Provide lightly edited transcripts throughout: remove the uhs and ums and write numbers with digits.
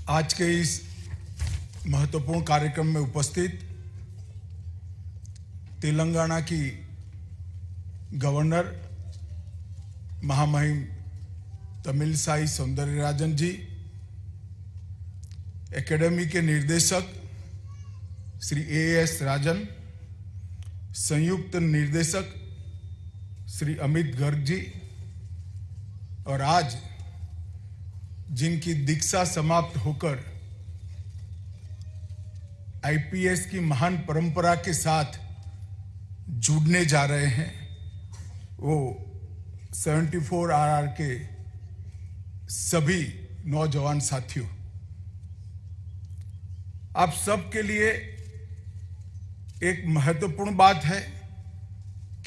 आज के इस महत्वपूर्ण कार्यक्रम में उपस्थित तेलंगाना की गवर्नर महामहिम तमिलसाई सौंदरराजन जी, एकेडमी के निर्देशक श्री एएस राजन, संयुक्त निर्देशक श्री अमित गर्ग जी, और आज जिनकी दीक्षा समाप्त होकर आईपीएस की महान परंपरा के साथ जुड़ने जा रहे हैं, वो 74 आरआर के सभी नौजवान साथियों, आप सब के लिए एक महत्वपूर्ण बात है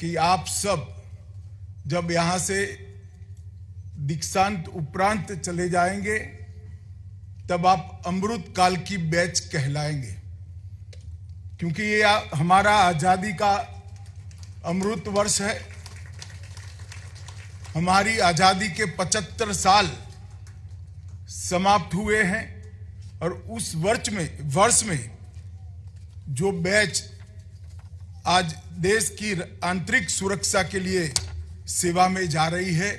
कि आप सब जब यहां से दीक्षांत उपरांत चले जाएंगे तब आप अमृत काल की बैच कहलाएंगे, क्योंकि ये हमारा आजादी का अमृत वर्ष है। हमारी आजादी के 75 साल समाप्त हुए हैं और उस वर्ष में जो बैच आज देश की आंतरिक सुरक्षा के लिए सेवा में जा रही है,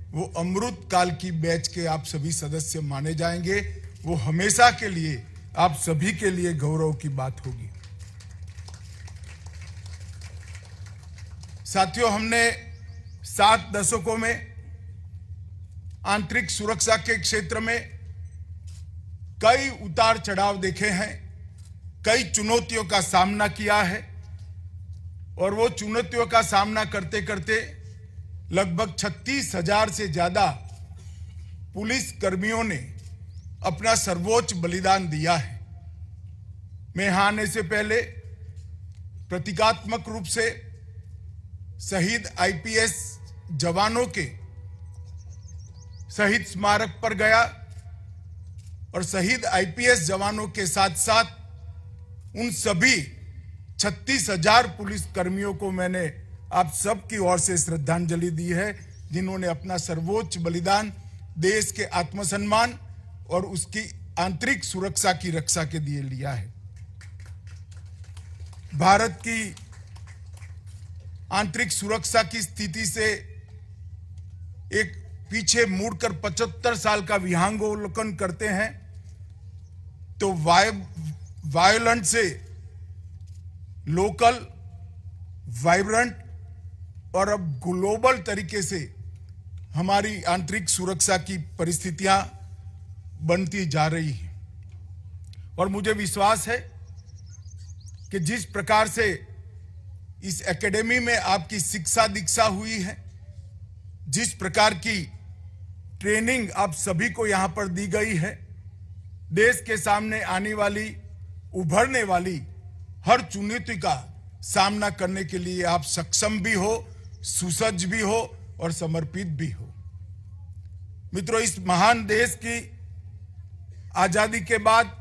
वो अमृत काल की बैच के आप सभी सदस्य माने जाएंगे। वो हमेशा के लिए आप सभी के लिए गौरव की बात होगी। साथियों, हमने 7 दशकों में आंतरिक सुरक्षा के क्षेत्र में कई उतार चढ़ाव देखे हैं, कई चुनौतियों का सामना किया है, और वो चुनौतियों का सामना करते करते लगभग 36,000 से ज्यादा पुलिस कर्मियों ने अपना सर्वोच्च बलिदान दिया है। मैं यहां आने से पहले प्रतीकात्मक रूप से शहीद आईपीएस जवानों के शहीद स्मारक पर गया और शहीद आईपीएस जवानों के साथ साथ उन सभी 36,000 पुलिस कर्मियों को मैंने आप सबकी ओर से श्रद्धांजलि दी है, जिन्होंने अपना सर्वोच्च बलिदान देश के आत्मसम्मान और उसकी आंतरिक सुरक्षा की रक्षा के लिए लिया है। भारत की आंतरिक सुरक्षा की स्थिति से एक पीछे मुड़कर 75 साल का विहंगावलोकन करते हैं तो वायलेंट से लोकल, वाइब्रेंट और अब ग्लोबल तरीके से हमारी आंतरिक सुरक्षा की परिस्थितियां बनती जा रही हैं। और मुझे विश्वास है कि जिस प्रकार से इस एकेडमी में आपकी शिक्षा दीक्षा हुई है, जिस प्रकार की ट्रेनिंग आप सभी को यहां पर दी गई है, देश के सामने आने वाली, उभरने वाली हर चुनौती का सामना करने के लिए आप सक्षम भी हो, सुसज्ज भी हो और समर्पित भी हो। मित्रों, इस महान देश की आजादी के बाद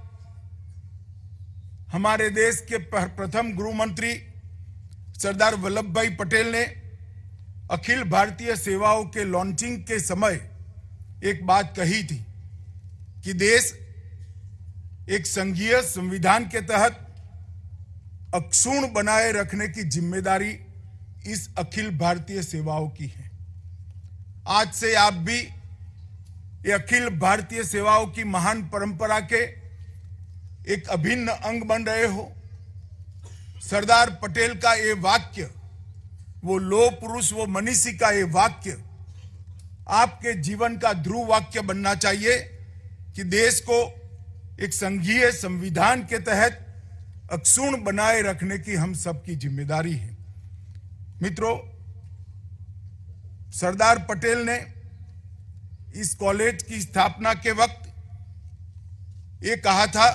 हमारे देश के प्रथम गृह मंत्री सरदार वल्लभ भाई पटेल ने अखिल भारतीय सेवाओं के लॉन्चिंग के समय एक बात कही थी कि देश एक संघीय संविधान के तहत अक्षुण्ण बनाए रखने की जिम्मेदारी इस अखिल भारतीय सेवाओं की है। आज से आप भी ये अखिल भारतीय सेवाओं की महान परंपरा के एक अभिन्न अंग बन रहे हो। सरदार पटेल का ये वाक्य, वो लौह पुरुष, वो मनीषी का ये वाक्य आपके जीवन का ध्रुव वाक्य बनना चाहिए कि देश को एक संघीय संविधान के तहत अक्षुण्ण बनाए रखने की हम सबकी जिम्मेदारी है। मित्रों, सरदार पटेल ने इस कॉलेज की स्थापना के वक्त ये कहा था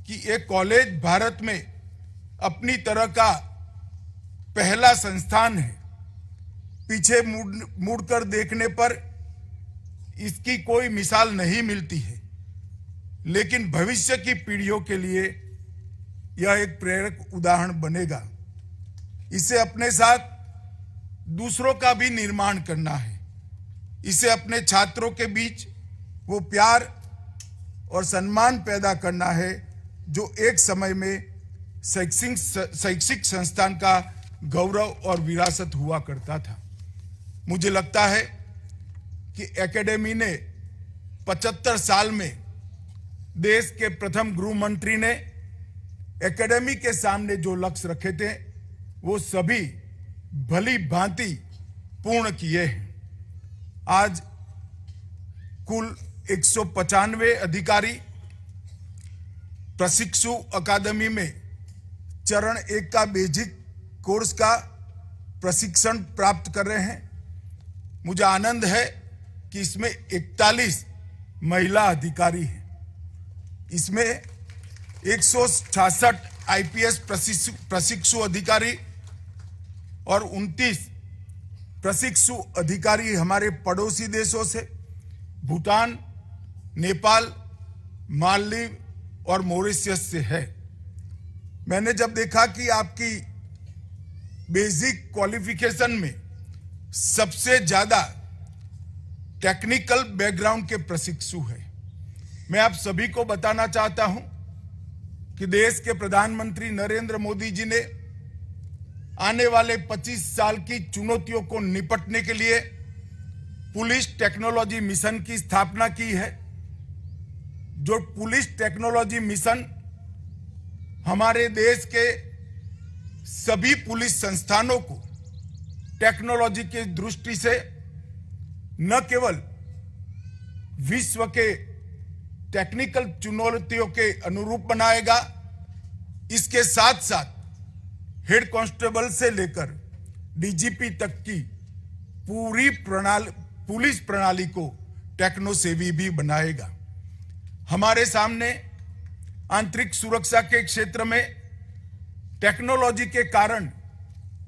कि ये कॉलेज भारत में अपनी तरह का पहला संस्थान है। पीछे मुड़कर देखने पर इसकी कोई मिसाल नहीं मिलती है, लेकिन भविष्य की पीढ़ियों के लिए यह एक प्रेरक उदाहरण बनेगा। इसे अपने साथ दूसरों का भी निर्माण करना है। इसे अपने छात्रों के बीच वो प्यार और सम्मान पैदा करना है जो एक समय में शैक्षिक संस्थान का गौरव और विरासत हुआ करता था। मुझे लगता है कि एकेडमी ने 75 साल में देश के प्रथम गृह मंत्री ने एकेडमी के सामने जो लक्ष्य रखे थे वो सभी भली भांति पूर्ण किए हैं। आज कुल 195 अधिकारी प्रशिक्षु अकादमी में चरण 1 का बेसिक कोर्स का प्रशिक्षण प्राप्त कर रहे हैं। मुझे आनंद है कि इसमें 41 महिला अधिकारी हैं। इसमें 166 आईपीएस प्रशिक्षु अधिकारी और 29 प्रशिक्षु अधिकारी हमारे पड़ोसी देशों से भूटान, नेपाल, मालदीव और मॉरिशस से है। मैंने जब देखा कि आपकी बेसिक क्वालिफिकेशन में सबसे ज्यादा टेक्निकल बैकग्राउंड के प्रशिक्षु है, मैं आप सभी को बताना चाहता हूं कि देश के प्रधानमंत्री नरेंद्र मोदी जी ने आने वाले 25 साल की चुनौतियों को निपटने के लिए पुलिस टेक्नोलॉजी मिशन की स्थापना की है। जो पुलिस टेक्नोलॉजी मिशन हमारे देश के सभी पुलिस संस्थानों को टेक्नोलॉजी की दृष्टि से न केवल विश्व के टेक्निकल चुनौतियों के अनुरूप बनाएगा, इसके साथ साथ हेड कांस्टेबल से लेकर डीजीपी तक की पूरी पुलिस प्रणाली को टेक्नो सेवी भी बनाएगा। हमारे सामने आंतरिक सुरक्षा के क्षेत्र में टेक्नोलॉजी के कारण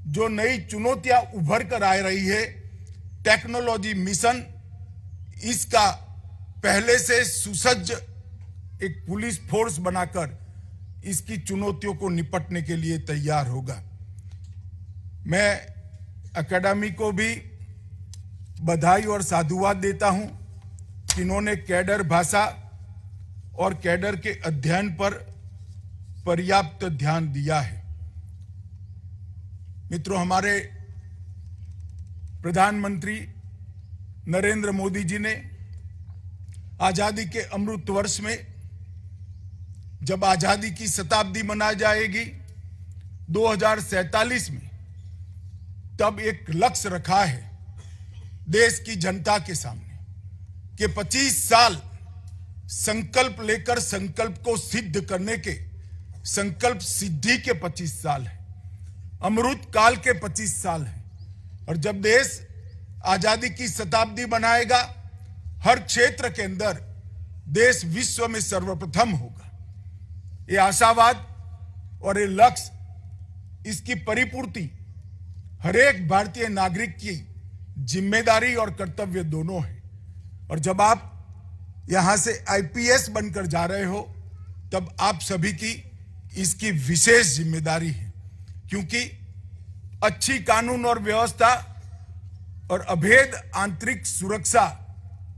जो नई चुनौतियां उभर कर आ रही है, टेक्नोलॉजी मिशन इसका पहले से सुसज्ज एक पुलिस फोर्स बनाकर इसकी चुनौतियों को निपटने के लिए तैयार होगा। मैं एकेडमी को भी बधाई और साधुवाद देता हूं कि इन्होंने कैडर भाषा और कैडर के अध्ययन पर पर्याप्त ध्यान दिया है। मित्रों, हमारे प्रधानमंत्री नरेंद्र मोदी जी ने आजादी के अमृत वर्ष में जब आजादी की शताब्दी मनाई जाएगी 2047 में, तब एक लक्ष्य रखा है देश की जनता के सामने कि 25 साल संकल्प लेकर संकल्प को सिद्ध करने के, संकल्प सिद्धि के 25 साल है, अमृत काल के 25 साल है। और जब देश आजादी की शताब्दी मनाएगा, हर क्षेत्र के अंदर देश विश्व में सर्वप्रथम होगा। ये आशावाद और ये लक्ष्य, इसकी परिपूर्ति हर एक भारतीय नागरिक की जिम्मेदारी और कर्तव्य दोनों है। और जब आप यहां से आईपीएस बनकर जा रहे हो, तब आप सभी की इसकी विशेष जिम्मेदारी है, क्योंकि अच्छी कानून और व्यवस्था और अभेद आंतरिक सुरक्षा,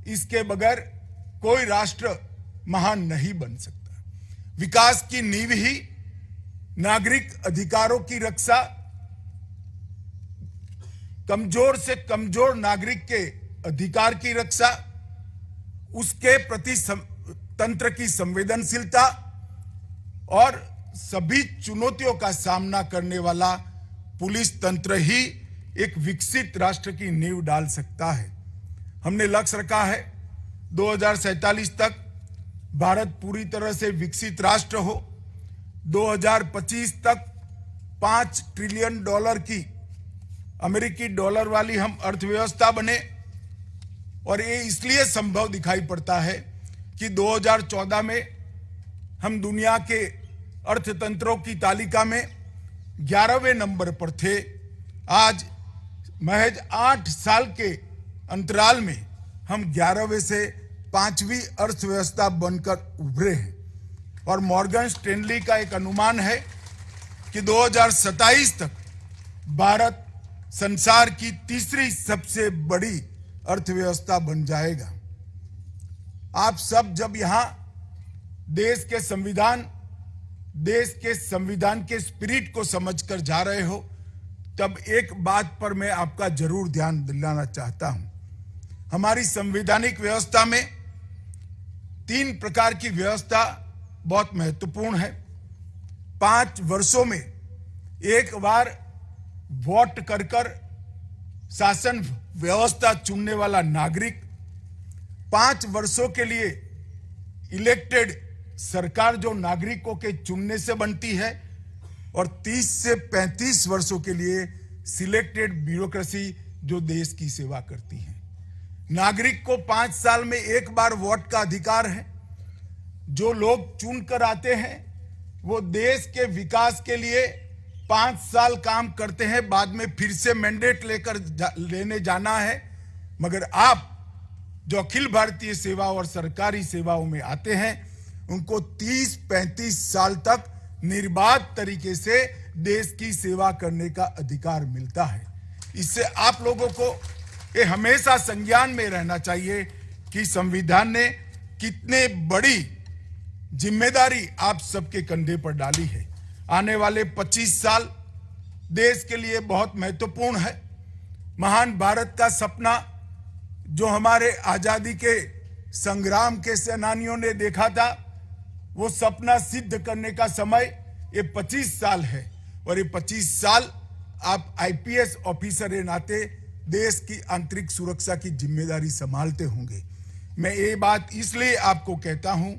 इसके बगैर कोई राष्ट्र महान नहीं बन सकता। विकास की नींव ही नागरिक अधिकारों की रक्षा, कमजोर से कमजोर नागरिक के अधिकार की रक्षा, उसके प्रति तंत्र की संवेदनशीलता और सभी चुनौतियों का सामना करने वाला पुलिस तंत्र ही एक विकसित राष्ट्र की नींव डाल सकता है। हमने लक्ष्य रखा है 2047 तक भारत पूरी तरह से विकसित राष्ट्र हो, 2025 तक $5 ट्रिलियन की अमेरिकी डॉलर वाली हम अर्थव्यवस्था बने। और ये इसलिए संभव दिखाई पड़ता है कि 2014 में हम दुनिया के अर्थतंत्रों की तालिका में 11वें नंबर पर थे। आज महज 8 साल के अंतराल में हम 11वें से 5वीं अर्थव्यवस्था बनकर उभरे हैं। और मॉर्गन स्टैनली का एक अनुमान है कि 2027 तक भारत संसार की तीसरी सबसे बड़ी अर्थव्यवस्था बन जाएगा। आप सब जब यहां देश के संविधान के स्पिरिट को समझकर जा रहे हो, तब एक बात पर मैं आपका जरूर ध्यान दिलाना चाहता हूं। हमारी संवैधानिक व्यवस्था में 3 प्रकार की व्यवस्था बहुत महत्वपूर्ण है। 5 वर्षों में एक बार वोट कर शासन व्यवस्था चुनने वाला नागरिक, 5 वर्षों के लिए इलेक्टेड सरकार जो नागरिकों के चुनने से बनती है, और 30 से 35 वर्षों के लिए सिलेक्टेड ब्यूरोक्रेसी जो देश की सेवा करती है। नागरिक को 5 साल में एक बार वोट का अधिकार है। जो लोग चुन कर आते हैं वो देश के विकास के लिए 5 साल काम करते हैं, बाद में फिर से मैंडेट लेने जाना है। मगर आप जो अखिल भारतीय सेवा और सरकारी सेवाओं में आते हैं, उनको 30-35 साल तक निर्बाध तरीके से देश की सेवा करने का अधिकार मिलता है। इससे आप लोगों को ये हमेशा संज्ञान में रहना चाहिए कि संविधान ने कितने बड़ी जिम्मेदारी आप सबके कंधे पर डाली है। आने वाले 25 साल देश के लिए बहुत महत्वपूर्ण है। महान भारत का सपना जो हमारे आजादी के संग्राम के सेनानियों ने देखा था, वो सपना सिद्ध करने का समय ये 25 साल है। और ये 25 साल आप आईपीएस ऑफिसर के नाते देश की आंतरिक सुरक्षा की जिम्मेदारी संभालते होंगे। मैं ये बात इसलिए आपको कहता हूं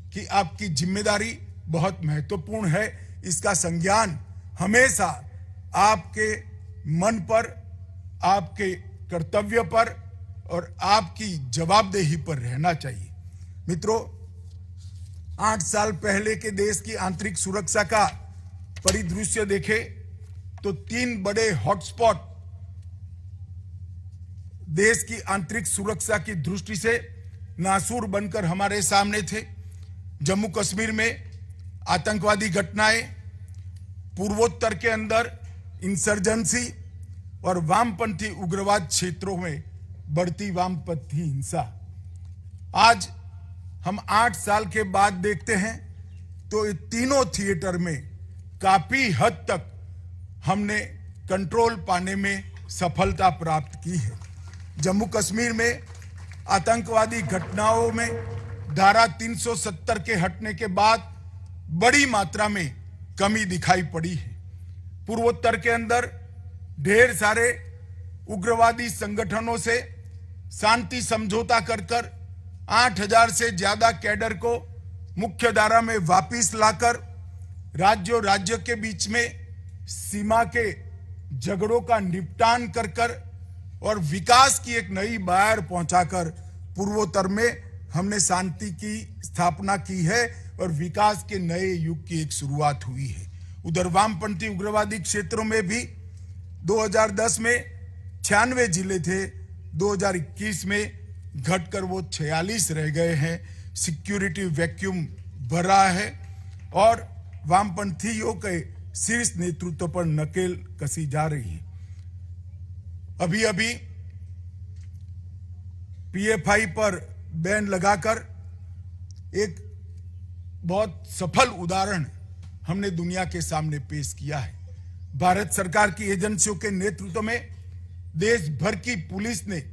कि आपकी जिम्मेदारी बहुत महत्वपूर्ण है। इसका संज्ञान हमेशा आपके मन पर, आपके कर्तव्य पर और आपकी जवाबदेही पर रहना चाहिए। मित्रों, 8 साल पहले के देश की आंतरिक सुरक्षा का परिदृश्य देखे तो 3 बड़े हॉटस्पॉट देश की आंतरिक सुरक्षा की दृष्टि से नासूर बनकर हमारे सामने थे। जम्मू कश्मीर में आतंकवादी घटनाएं, पूर्वोत्तर के अंदर इंसर्जेंसी और वामपंथी उग्रवाद क्षेत्रों में बढ़ती वामपंथी हिंसा। आज हम 8 साल के बाद देखते हैं तो ये तीनों थिएटर में काफी हद तक हमने कंट्रोल पाने में सफलता प्राप्त की है। जम्मू कश्मीर में आतंकवादी घटनाओं में धारा 370 के हटने के बाद बड़ी मात्रा में कमी दिखाई पड़ी है। पूर्वोत्तर के अंदर ढेर सारे उग्रवादी संगठनों से शांति समझौता कर 8000 से ज्यादा कैडर को मुख्य धारा में वापस लाकर राज्य के बीच में सीमा के झगड़ों का निपटान कर और विकास की एक नई बयार पहुंचाकर पूर्वोत्तर में हमने शांति की स्थापना की है और विकास के नए युग की एक शुरुआत हुई है। उधर वामपंथी उग्रवादी क्षेत्रों में भी 2010 में 96 जिले थे, 2021 में घटकर वो 46 रह गए हैं। सिक्योरिटी वैक्यूम भरा है और वामपंथियों के शीर्ष नेतृत्व पर नकेल कसी जा रही है। अभी पीएफआई पर बैन लगाकर एक बहुत सफल उदाहरण हमने दुनिया के सामने पेश किया है। भारत सरकार की एजेंसियों के नेतृत्व में देश भर की पुलिस ने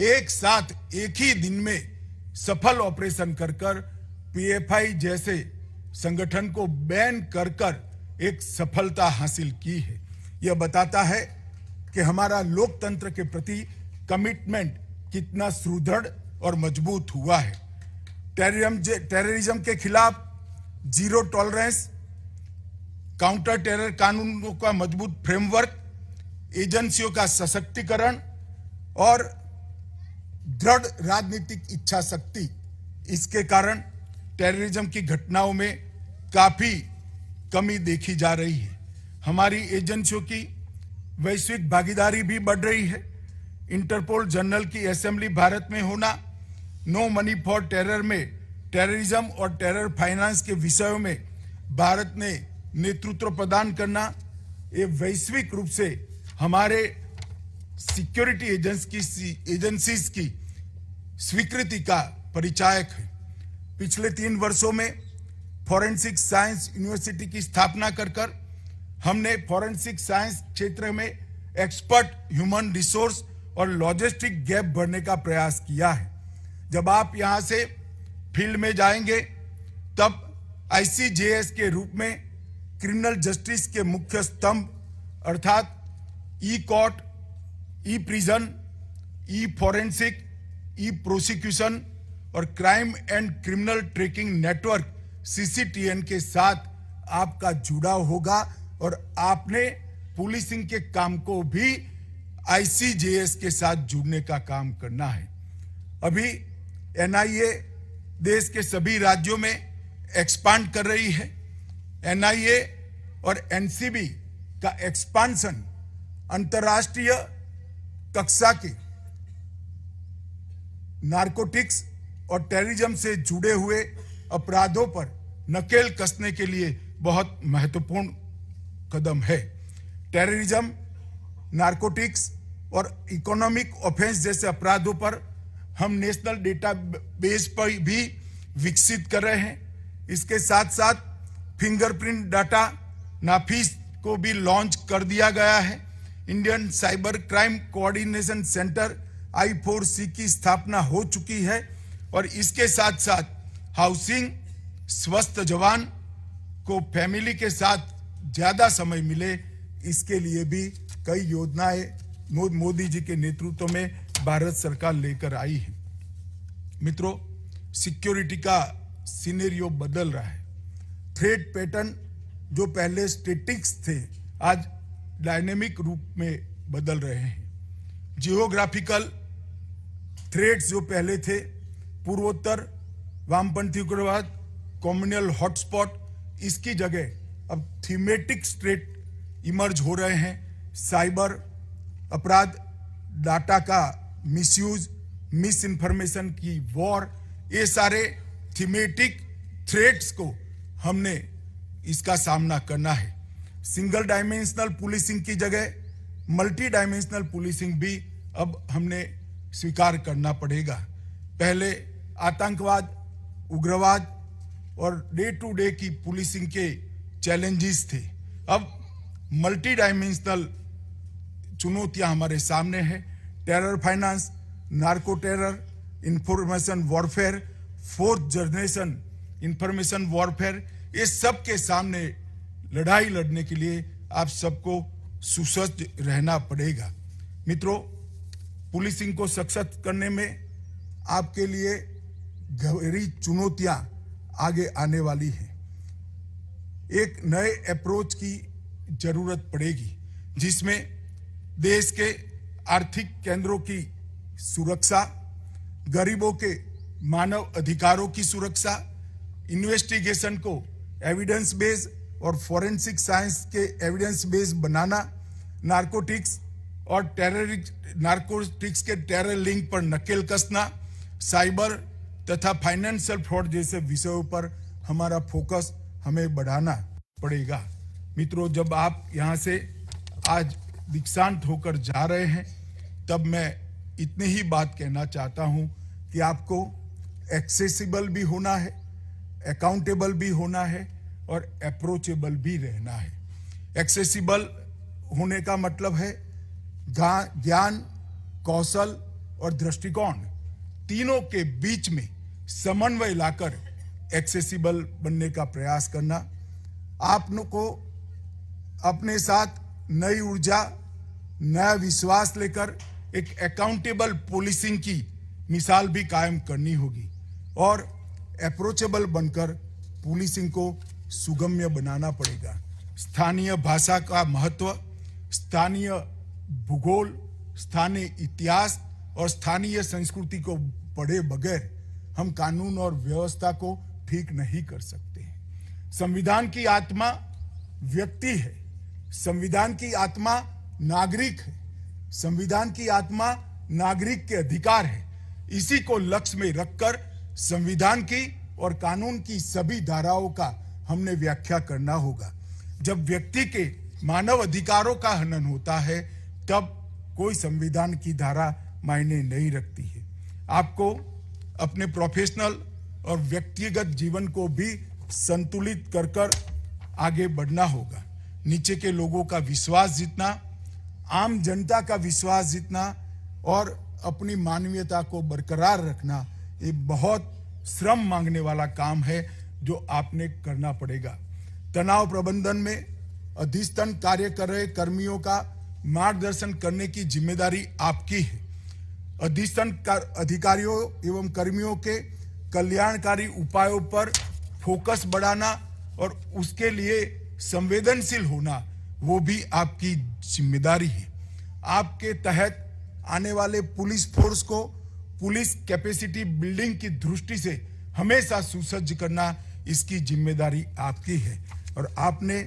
एक साथ एक ही दिन में सफल ऑपरेशन कर पीएफआई जैसे संगठन को बैन कर एक सफलता हासिल की है। यह बताता है कि हमारा लोकतंत्र के प्रति कमिटमेंट कितना सुदृढ़ और मजबूत हुआ है। टेररिज्म के खिलाफ जीरो टॉलरेंस, काउंटर टेरर कानूनों का मजबूत फ्रेमवर्क, एजेंसियों का सशक्तिकरण और दृढ़ राजनीतिक इच्छा शक्ति, इसके कारण टेररिज्म की घटनाओं में काफी कमी देखी जा रही है। हमारी एजेंसियों की वैश्विक भागीदारी भी बढ़ रही है। इंटरपोल जनरल की असेंबली भारत में होना, नो मनी फॉर टेरर में टेररिज्म और टेरर फाइनेंस के विषयों में भारत ने नेतृत्व प्रदान करना, ये वैश्विक रूप से हमारे सिक्योरिटी एजेंसीज की स्वीकृति का परिचायक है। पिछले 3 वर्षों में फॉरेंसिक साइंस यूनिवर्सिटी की स्थापना कर हमने फॉरेंसिक साइंस क्षेत्र में एक्सपर्ट ह्यूमन रिसोर्स और लॉजिस्टिक गैप भरने का प्रयास किया है। जब आप यहां से फील्ड में जाएंगे तब ICJS के रूप में क्रिमिनल जस्टिस के मुख्य स्तंभ अर्थात ई-कोर्ट, ई-प्रिजन, ई-फॉरेंसिक, ई-प्रोसिक्यूशन और crime and criminal tracking network CCTN के साथ आपका जुड़ाव होगा और आपने पुलिसिंग के काम को भी ICJS के साथ जुड़ने का काम करना है। अभी NIA देश के सभी राज्यों में एक्सपांड कर रही है। NIA और NCB का एक्सपांशन अंतर्राष्ट्रीय कक्षा के नारकोटिक्स और टेररिज्म से जुड़े हुए अपराधों पर नकेल कसने के लिए बहुत महत्वपूर्ण कदम है। टेररिज्म, नारकोटिक्स और इकोनॉमिक ऑफेंस जैसे अपराधों पर हम नेशनल डेटाबेस पर भी विकसित कर रहे हैं। इसके साथ साथ फिंगरप्रिंट डाटा नाफिस को भी लॉन्च कर दिया गया है। Indian cyber crime coordination centre I4C की स्थापना हो चुकी है और इसके साथ साथ हाउसिंग, स्वस्थ जवान को फैमिली के साथ ज्यादा समय मिले, इसके लिए भी कई योजनाएं मोदी जी के नेतृत्व में भारत सरकार लेकर आई है। मित्रों, सिक्योरिटी का सिनेरियो बदल रहा है। थ्रेट पैटर्न जो पहले स्टैटिक्स थे आज डायनेमिक रूप में बदल रहे हैं। जियोग्राफिकल थ्रेट्स जो पहले थे, पूर्वोत्तर, वामपंथी उग्रवाद, कम्युनल हॉटस्पॉट, इसकी जगह अब थीमेटिक थ्रेट इमर्ज हो रहे हैं। साइबर अपराध, डाटा का मिसयूज, मिस इन्फॉर्मेशन की वॉर, ये सारे थीमेटिक थ्रेट्स को हमने इसका सामना करना है। सिंगल डायमेंशनल पुलिसिंग की जगह मल्टी डायमेंशनल पुलिसिंग भी अब हमने स्वीकार करना पड़ेगा। पहले आतंकवाद, उग्रवाद और डे टू डे की पुलिसिंग के चैलेंजेस थे, अब मल्टी डायमेंशनल चुनौतियां हमारे सामने हैं। Terror finance, narco terror, information warfare, 4th generation information warfare, ये सब के सामने लड़ाई लड़ने के लिए आप सबको सुसज्ज रहना पड़ेगा। मित्रों, पुलिसिंग को सशक्त करने में आपके लिए गहरी चुनौतियां आगे आने वाली हैं। एक नए अप्रोच की जरूरत पड़ेगी जिसमें देश के आर्थिक केंद्रों की सुरक्षा, गरीबों के मानव अधिकारों की सुरक्षा, इन्वेस्टिगेशन को एविडेंस बेस्ड और फॉरेंसिक साइंस के एविडेंस बेस्ड बनाना, नारकोटिक्स के टेरर लिंक पर नकेल कसना, साइबर तथा फाइनेंशियल फ्रॉड जैसे विषयों पर हमारा फोकस हमें बढ़ाना पड़ेगा। मित्रों, जब आप यहाँ से आज दीक्षांत होकर जा रहे हैं तब मैं इतनी ही बात कहना चाहता हूँ कि आपको एक्सेसिबल भी होना है, अकाउंटेबल भी होना है और अप्रोचेबल भी रहना है। एक्सेसिबल होने का मतलब है ज्ञान, कौशल और दृष्टिकोण तीनों के बीच में समन्वय लाकर एक्सेसिबल बनने का प्रयास करना। आपको अपने साथ नई ऊर्जा, नया विश्वास लेकर एक अकाउंटेबल पुलिसिंग की मिसाल भी कायम करनी होगी और अप्रोचेबल बनकर पुलिसिंग को सुगम्य बनाना पड़ेगा। स्थानीय भाषा का महत्व, स्थानीय भूगोल, स्थानीय इतिहास और स्थानीय संस्कृति को पढ़े बगैर हम कानून और व्यवस्था को ठीक नहीं कर सकते हैं। संविधान की आत्मा व्यक्ति है, संविधान की आत्मा नागरिक है, संविधान की आत्मा नागरिक के अधिकार है। इसी को लक्ष्य में रखकर संविधान की और कानून की सभी धाराओं का हमने व्याख्या करना होगा। जब व्यक्ति के मानव अधिकारों का हनन होता है तब कोई संविधान की धारा मायने नहीं रखती है। आपको अपने प्रोफेशनल और व्यक्तिगत जीवन को भी संतुलित कर आगे बढ़ना होगा। नीचे के लोगों का विश्वास जीतना, आम जनता का विश्वास जीतना और अपनी मानवीयता को बरकरार रखना, ये बहुत श्रम मांगने वाला काम है जो आपने करना पड़ेगा। तनाव प्रबंधन में अधिष्ठान कार्य कर रहे कर्मियों का मार्गदर्शन करने की जिम्मेदारी आपकी है। अधिष्ठान अधिकारियों एवं कर्मियों के कल्याणकारी उपायों पर फोकस बढ़ाना और उसके लिए संवेदनशील होना, वो भी आपकी जिम्मेदारी है। आपके तहत आने वाले पुलिस फोर्स को पुलिस कैपेसिटी बिल्डिंग की दृष्टि से हमेशा सुसज्ज करना, इसकी जिम्मेदारी आपकी है। और आपने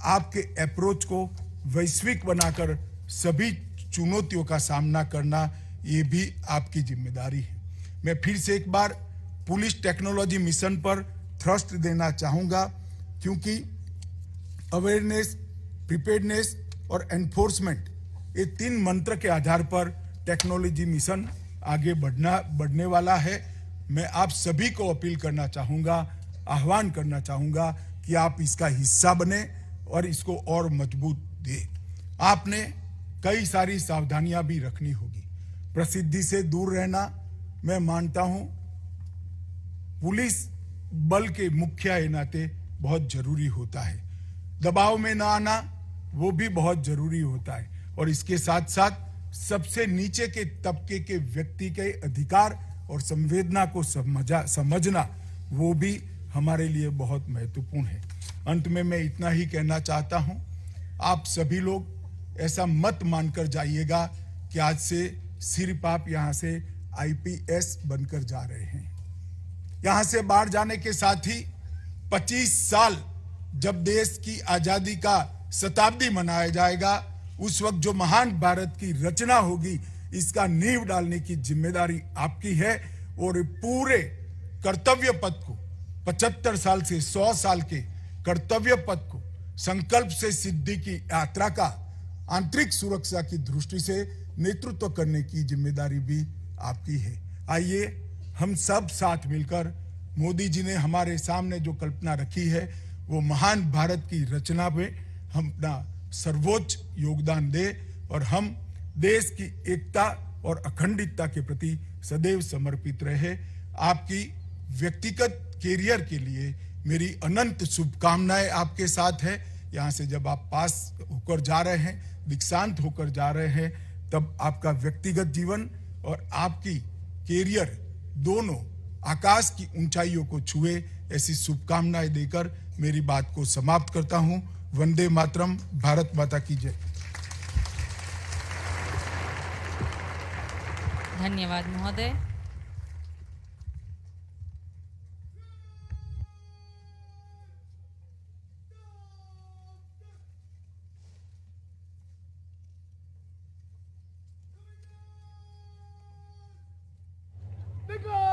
आपके अप्रोच को वैश्विक बनाकर सभी चुनौतियों का सामना करना, ये भी आपकी जिम्मेदारी है। मैं फिर से एक बार पुलिस टेक्नोलॉजी मिशन पर थ्रस्ट देना चाहूंगा, क्योंकि अवेयरनेस, प्रिपेयर्डनेस और एनफोर्समेंट, ये 3 मंत्र के आधार पर टेक्नोलॉजी मिशन आगे बढ़ने वाला है। मैं आप सभी को अपील करना चाहूंगा, आह्वान करना चाहूंगा कि आप इसका हिस्सा बने और इसको और मजबूत दें। आपने कई सारी सावधानियां भी रखनी होगी। प्रसिद्धि से दूर रहना, मैं मानता हूं, पुलिस बल के मुखिया के नाते बहुत जरूरी होता है। दबाव में ना आना, वो भी बहुत जरूरी होता है। और इसके साथ साथ सबसे नीचे के तबके के व्यक्ति के अधिकार और संवेदना को समझना, वो भी हमारे लिए बहुत महत्वपूर्ण है। अंत में मैं इतना ही कहना चाहता हूं, आप सभी लोग ऐसा मत मानकर जाइएगा कि आज से सिर्फ आप यहां से आईपीएस बनकर जा रहे हैं। यहां से बाहर जाने के साथ ही 25 साल जब देश की आजादी का शताब्दी मनाया जाएगा, उस वक्त जो महान भारत की रचना होगी, इसका नींव डालने की जिम्मेदारी आपकी है। और पूरे कर्तव्य पथ को, 75 साल से 100 साल के कर्तव्य पथ को संकल्प से सिद्धि की यात्रा का आंतरिक सुरक्षा की दृष्टि से नेतृत्व करने की जिम्मेदारी भी आपकी है। आइए हम सब साथ मिलकर, मोदी जी ने हमारे सामने जो कल्पना रखी है, वो महान भारत की रचना में हम अपना सर्वोच्च योगदान दें और हम देश की एकता और अखंडता के प्रति सदैव समर्पित रहे। आपकी व्यक्तिगत कैरियर के लिए मेरी अनंत शुभकामनाएं आपके साथ है। यहाँ से जब आप पास होकर जा रहे हैं, दीक्षांत होकर जा रहे हैं, तब आपका व्यक्तिगत जीवन और आपकी कैरियर दोनों आकाश की ऊंचाइयों को छुए, ऐसी शुभकामनाएं देकर मेरी बात को समाप्त करता हूं। वंदे मातरम। भारत माता की जय। धन्यवाद महोदय। Because